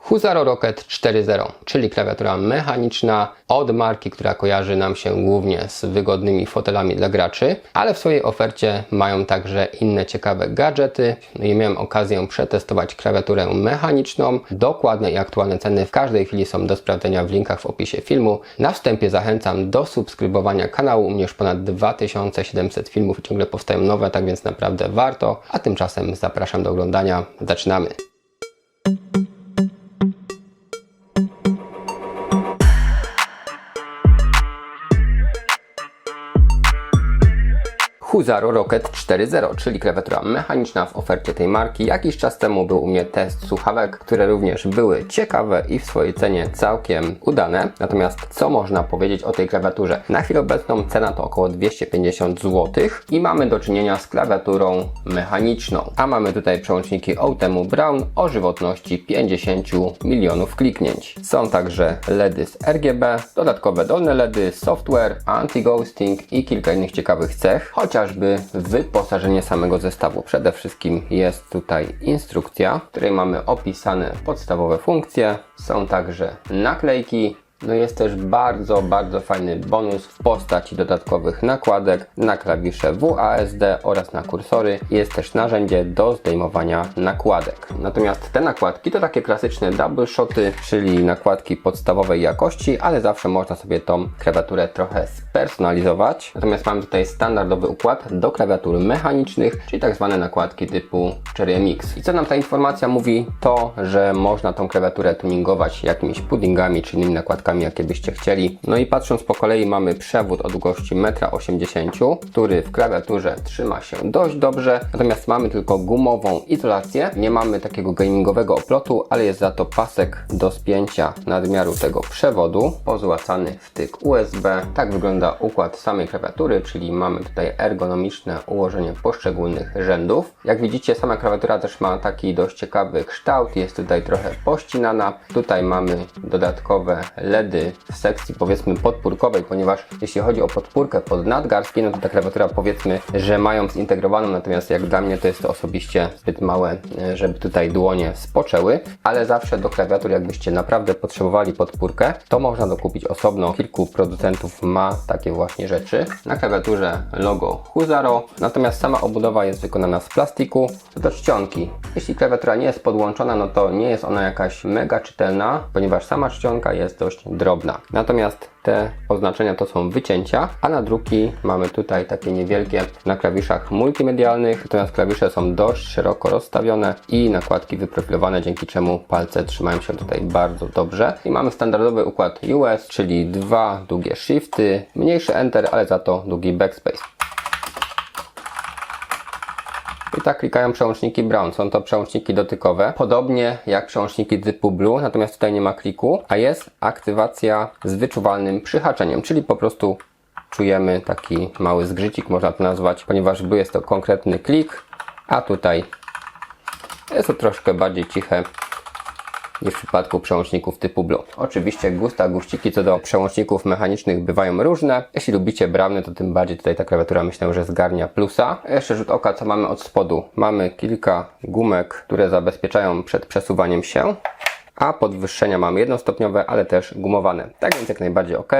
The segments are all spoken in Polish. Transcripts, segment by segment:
Huzaro Rocket 4.0, czyli klawiatura mechaniczna od marki, która kojarzy nam się głównie z wygodnymi fotelami dla graczy, ale w swojej ofercie mają także inne ciekawe gadżety. Ja miałem okazję przetestować klawiaturę mechaniczną. Dokładne i aktualne ceny w każdej chwili są do sprawdzenia w linkach w opisie filmu. Na wstępie zachęcam do subskrybowania kanału. U mnie już ponad 2700 filmów i ciągle powstają nowe, tak więc naprawdę warto. A tymczasem zapraszam do oglądania. Zaczynamy! Huzaro Rocket 4.0, czyli klawiatura mechaniczna w ofercie tej marki. Jakiś czas temu był u mnie test słuchawek, które również były ciekawe i w swojej cenie całkiem udane. Natomiast co można powiedzieć o tej klawiaturze? Na chwilę obecną cena to około 250 zł i mamy do czynienia z klawiaturą mechaniczną. A mamy tutaj przełączniki Outemu Brown o żywotności 50 milionów kliknięć. Są także LEDy z RGB, dodatkowe dolne LEDy, software, anti-ghosting i kilka innych ciekawych cech. Chociażby wyposażenie samego zestawu. Przede wszystkim jest tutaj instrukcja, w której mamy opisane podstawowe funkcje. Są także naklejki. No jest też bardzo fajny bonus w postaci dodatkowych nakładek na klawisze WASD oraz na kursory. Jest też narzędzie do zdejmowania nakładek. Natomiast te nakładki to takie klasyczne double shoty, czyli nakładki podstawowej jakości, ale zawsze można sobie tą klawiaturę trochę spersonalizować. Natomiast mamy tutaj standardowy układ do klawiatur mechanicznych, czyli tak zwane nakładki typu Cherry MX. I co nam ta informacja mówi? To, że można tą klawiaturę tuningować jakimiś puddingami czy innymi nakładkami, jakie byście chcieli. No i patrząc po kolei, mamy przewód o długości 1,80 m, który w klawiaturze trzyma się dość dobrze, natomiast mamy tylko gumową izolację. Nie mamy takiego gamingowego oplotu, ale jest za to pasek do spięcia nadmiaru tego przewodu, pozłacany wtyk USB. Tak wygląda układ samej klawiatury, czyli mamy tutaj ergonomiczne ułożenie poszczególnych rzędów. Jak widzicie, sama klawiatura też ma taki dość ciekawy kształt, jest tutaj trochę pościnana. Tutaj mamy dodatkowe LEDy w sekcji powiedzmy podpórkowej, ponieważ jeśli chodzi o podpórkę pod nadgarstki, no to ta klawiatura powiedzmy, że mają zintegrowaną, natomiast jak dla mnie to jest to osobiście zbyt małe, żeby tutaj dłonie spoczęły, ale zawsze do klawiatur, jakbyście naprawdę potrzebowali podpórkę, to można dokupić osobno. Kilku producentów ma takie właśnie rzeczy. Na klawiaturze logo Huzaro, natomiast sama obudowa jest wykonana z plastiku. Co do czcionki, jeśli klawiatura nie jest podłączona, no to nie jest ona jakaś mega czytelna, ponieważ sama czcionka jest dość drobna. Natomiast te oznaczenia to są wycięcia, a nadruki mamy tutaj takie niewielkie na klawiszach multimedialnych, natomiast klawisze są dość szeroko rozstawione i nakładki wyprofilowane, dzięki czemu palce trzymają się tutaj bardzo dobrze. I mamy standardowy układ US, czyli dwa długie shifty, mniejszy enter, ale za to długi backspace. I tak klikają przełączniki Brown. Są to przełączniki dotykowe, podobnie jak przełączniki typu Blue, natomiast tutaj nie ma kliku, a jest aktywacja z wyczuwalnym przyhaczeniem, czyli po prostu czujemy taki mały zgrzycik, można to nazwać, ponieważ Blue jest to konkretny klik, a tutaj jest to troszkę bardziej ciche niż w przypadku przełączników typu Blue. Oczywiście guściki co do przełączników mechanicznych bywają różne. Jeśli lubicie browny, to tym bardziej tutaj ta klawiatura myślę, że zgarnia plusa. Jeszcze rzut oka, co mamy od spodu. Mamy kilka gumek, które zabezpieczają przed przesuwaniem się, a podwyższenia mamy jednostopniowe, ale też gumowane. Tak więc jak najbardziej ok.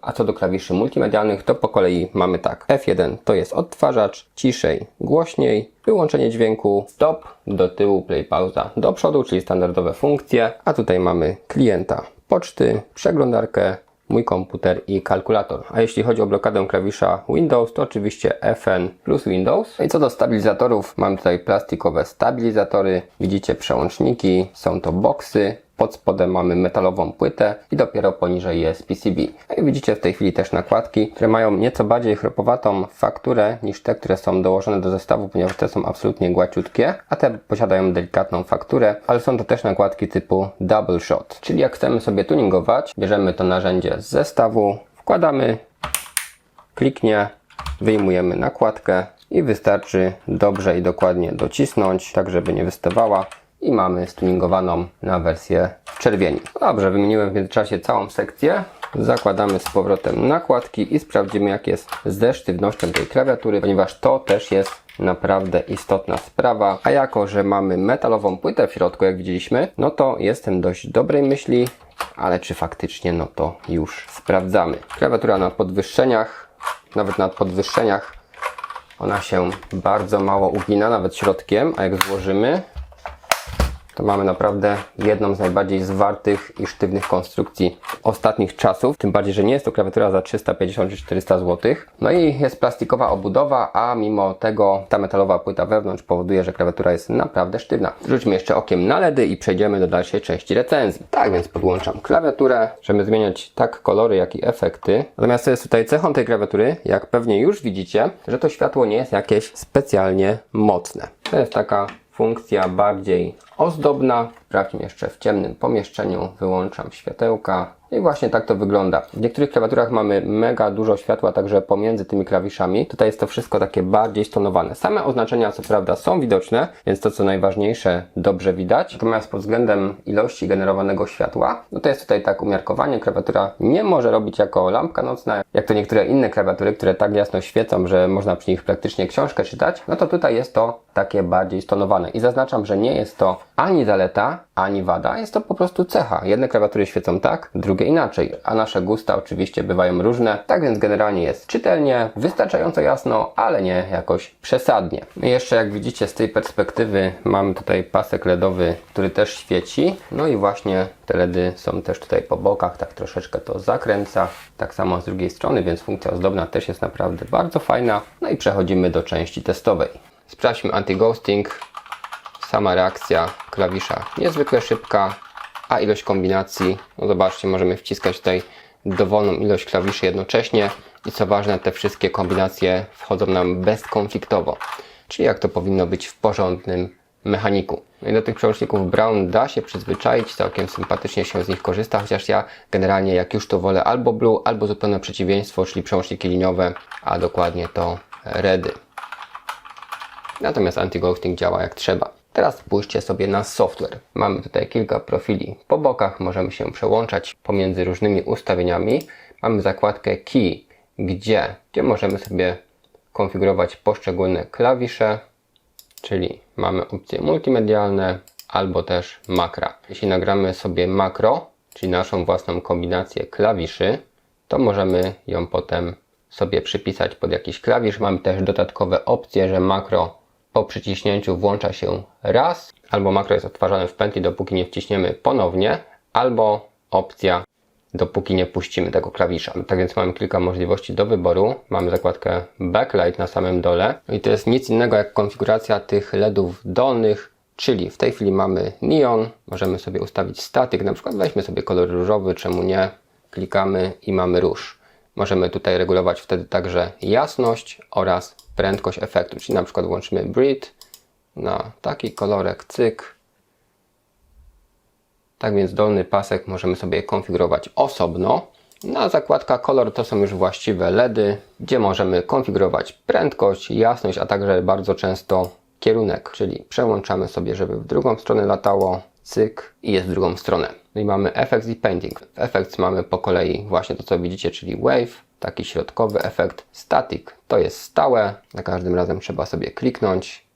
A co do klawiszy multimedialnych, to po kolei mamy tak. F1 to jest odtwarzacz, ciszej, głośniej, wyłączenie dźwięku, stop, do tyłu, play, pauza, do przodu, czyli standardowe funkcje. A tutaj mamy klienta poczty, przeglądarkę, mój komputer i kalkulator. A jeśli chodzi o blokadę klawisza Windows, to oczywiście FN plus Windows. I co do stabilizatorów, mam tutaj plastikowe stabilizatory. Widzicie przełączniki, są to boksy. Pod spodem mamy metalową płytę i dopiero poniżej jest PCB. No i widzicie w tej chwili też nakładki, które mają nieco bardziej chropowatą fakturę niż te, które są dołożone do zestawu, ponieważ te są absolutnie gładziutkie, a te posiadają delikatną fakturę, ale są to też nakładki typu double shot. Czyli jak chcemy sobie tuningować, bierzemy to narzędzie z zestawu, wkładamy, kliknie, wyjmujemy nakładkę i wystarczy dobrze i dokładnie docisnąć, tak żeby nie wystawała. I mamy stuningowaną na wersję w czerwieni. Dobrze, wymieniłem w międzyczasie całą sekcję. Zakładamy z powrotem nakładki i sprawdzimy, jak jest ze sztywnością tej klawiatury, ponieważ to też jest naprawdę istotna sprawa. A jako, że mamy metalową płytę w środku, jak widzieliśmy, no to jestem dość dobrej myśli, ale czy faktycznie, no to już sprawdzamy. Klawiatura na podwyższeniach, nawet na podwyższeniach ona się bardzo mało ugina, nawet środkiem, a jak złożymy, to mamy naprawdę jedną z najbardziej zwartych i sztywnych konstrukcji ostatnich czasów. Tym bardziej, że nie jest to klawiatura za 350 czy 400 zł. No i jest plastikowa obudowa, a mimo tego ta metalowa płyta wewnątrz powoduje, że klawiatura jest naprawdę sztywna. Rzućmy jeszcze okiem na LEDy i przejdziemy do dalszej części recenzji. Tak więc podłączam klawiaturę, żeby zmieniać tak kolory, jak i efekty. Natomiast co jest tutaj cechą tej klawiatury, jak pewnie już widzicie, że to światło nie jest jakieś specjalnie mocne. To jest taka funkcja bardziej ozdobna. Sprawdźmy jeszcze w ciemnym pomieszczeniu. Wyłączam światełka. I właśnie tak to wygląda. W niektórych klawiaturach mamy mega dużo światła, także pomiędzy tymi klawiszami. Tutaj jest to wszystko takie bardziej stonowane. Same oznaczenia co prawda są widoczne, więc to co najważniejsze dobrze widać. Natomiast pod względem ilości generowanego światła, no to jest tutaj tak umiarkowanie. Klawiatura nie może robić jako lampka nocna, jak to niektóre inne klawiatury, które tak jasno świecą, że można przy nich praktycznie książkę czytać. No to tutaj jest to takie bardziej stonowane. I zaznaczam, że nie jest to ani zaleta, ani wada. Jest to po prostu cecha. Jedne klawiatury świecą tak, drugie inaczej, a nasze gusta oczywiście bywają różne, tak więc generalnie jest czytelnie, wystarczająco jasno, ale nie jakoś przesadnie. I jeszcze jak widzicie z tej perspektywy mamy tutaj pasek LEDowy, który też świeci, no i właśnie te LEDy są też tutaj po bokach, tak troszeczkę to zakręca, tak samo z drugiej strony, więc funkcja ozdobna też jest naprawdę bardzo fajna. No i przechodzimy do części testowej. Sprawdźmy anti-ghosting. Sama reakcja klawisza niezwykle szybka, a ilość kombinacji, no zobaczcie, możemy wciskać tutaj dowolną ilość klawiszy jednocześnie i co ważne, te wszystkie kombinacje wchodzą nam bezkonfliktowo, czyli jak to powinno być w porządnym mechaniku. No i do tych przełączników Brown da się przyzwyczaić, całkiem sympatycznie się z nich korzysta, chociaż ja generalnie jak już to wolę albo Blue, albo zupełne przeciwieństwo, czyli przełączniki liniowe, a dokładnie to Redy. Natomiast anti-ghosting działa jak trzeba. Teraz spójrzcie sobie na software. Mamy tutaj kilka profili po bokach, możemy się przełączać pomiędzy różnymi ustawieniami. Mamy zakładkę Key, gdzie możemy sobie konfigurować poszczególne klawisze, czyli mamy opcje multimedialne albo też makra. Jeśli nagramy sobie makro, czyli naszą własną kombinację klawiszy, to możemy ją potem sobie przypisać pod jakiś klawisz. Mamy też dodatkowe opcje, że makro po przyciśnięciu włącza się raz, albo makro jest odtwarzane w pętli, dopóki nie wciśniemy ponownie, albo opcja, dopóki nie puścimy tego klawisza. Tak więc mamy kilka możliwości do wyboru. Mamy zakładkę Backlight na samym dole. I to jest nic innego jak konfiguracja tych LEDów dolnych, czyli w tej chwili mamy neon. Możemy sobie ustawić statyk, na przykład weźmy sobie kolor różowy, czemu nie? Klikamy i mamy róż. Możemy tutaj regulować wtedy także jasność oraz prędkość efektu, czyli na przykład włączymy breathe na taki kolorek, cyk. Tak więc dolny pasek możemy sobie konfigurować osobno. Na zakładka kolor to są już właściwe LEDy, gdzie możemy konfigurować prędkość, jasność, a także bardzo często kierunek, czyli przełączamy sobie, żeby w drugą stronę latało, cyk i jest w drugą stronę. No i mamy Effects i Painting. W Effects mamy po kolei właśnie to, co widzicie, czyli Wave, taki środkowy efekt. Static to jest stałe, za każdym razem trzeba sobie kliknąć.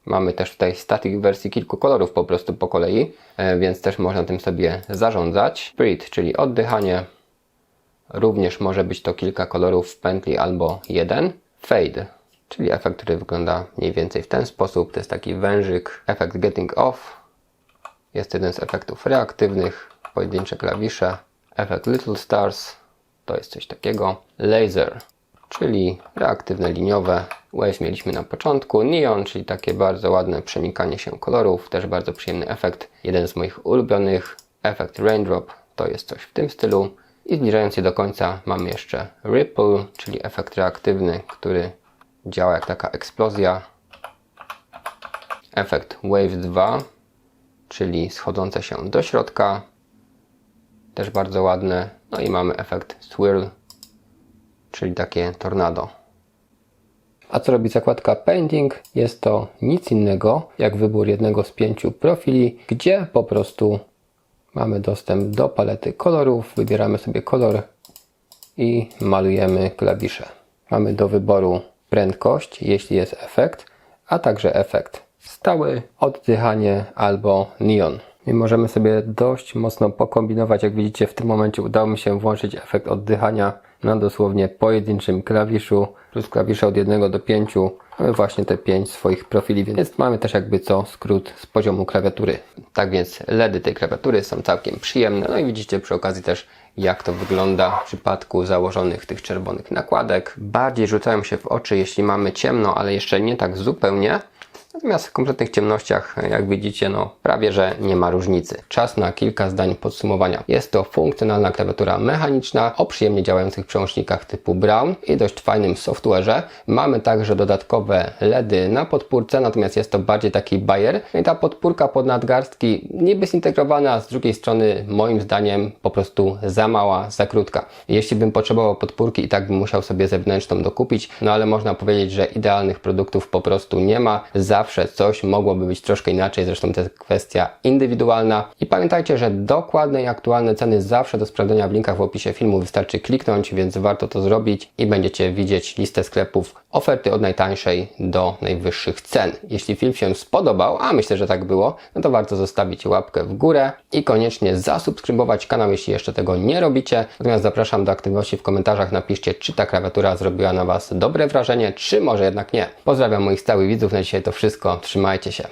Mamy też tutaj static w wersji kilku kolorów po prostu po kolei, więc też można tym sobie zarządzać. Breathe, czyli oddychanie. Również może być to kilka kolorów w pętli albo jeden. Fade, czyli efekt, który wygląda mniej więcej w ten sposób. To jest taki wężyk. Efekt Getting Off. Jest jeden z efektów reaktywnych. Pojedyncze klawisze. Efekt Little Stars. To jest coś takiego. Laser, czyli reaktywne liniowe. Wave mieliśmy na początku. Neon, czyli takie bardzo ładne przenikanie się kolorów. Też bardzo przyjemny efekt. Jeden z moich ulubionych. Efekt Raindrop. To jest coś w tym stylu. I zbliżając się do końca mamy jeszcze Ripple, czyli efekt reaktywny, który działa jak taka eksplozja. Efekt Wave 2, czyli schodzące się do środka. Też bardzo ładne. No i mamy efekt Swirl, czyli takie tornado. A co robi zakładka Painting? Jest to nic innego jak wybór jednego z 5 profili, gdzie po prostu mamy dostęp do palety kolorów, wybieramy sobie kolor i malujemy klawisze. Mamy do wyboru prędkość, jeśli jest efekt, a także efekt stały, oddychanie albo neon. I możemy sobie dość mocno pokombinować. Jak widzicie, w tym momencie udało mi się włączyć efekt oddychania na dosłownie pojedynczym klawiszu, plus klawisze od 1 do 5. Mamy właśnie te 5 swoich profili, więc mamy też jakby co skrót z poziomu klawiatury. Tak więc LEDy tej klawiatury są całkiem przyjemne. No i widzicie przy okazji też, jak to wygląda w przypadku założonych tych czerwonych nakładek. Bardziej rzucają się w oczy, jeśli mamy ciemno, ale jeszcze nie tak zupełnie. Natomiast w kompletnych ciemnościach, jak widzicie, prawie że nie ma różnicy. Czas na kilka zdań podsumowania. Jest to funkcjonalna klawiatura mechaniczna o przyjemnie działających przełącznikach typu Braun i dość fajnym software'ze. Mamy także dodatkowe LEDy na podpórce, natomiast jest to bardziej taki bajer. No i ta podpórka pod nadgarstki niby zintegrowana, a z drugiej strony moim zdaniem po prostu za mała, za krótka. Jeśli bym potrzebował podpórki, i tak bym musiał sobie zewnętrzną dokupić, ale można powiedzieć, że idealnych produktów po prostu nie ma. Zawsze coś mogłoby być troszkę inaczej, zresztą to jest kwestia indywidualna. I pamiętajcie, że dokładne i aktualne ceny zawsze do sprawdzenia w linkach w opisie filmu, wystarczy kliknąć, więc warto to zrobić i będziecie widzieć listę sklepów, oferty od najtańszej do najwyższych cen. Jeśli film się spodobał, a myślę, że tak było, to warto zostawić łapkę w górę i koniecznie zasubskrybować kanał, jeśli jeszcze tego nie robicie. Natomiast zapraszam do aktywności w komentarzach, napiszcie, czy ta klawiatura zrobiła na Was dobre wrażenie, czy może jednak nie. Pozdrawiam moich stałych widzów, na dzisiaj to wszystko, trzymajcie się.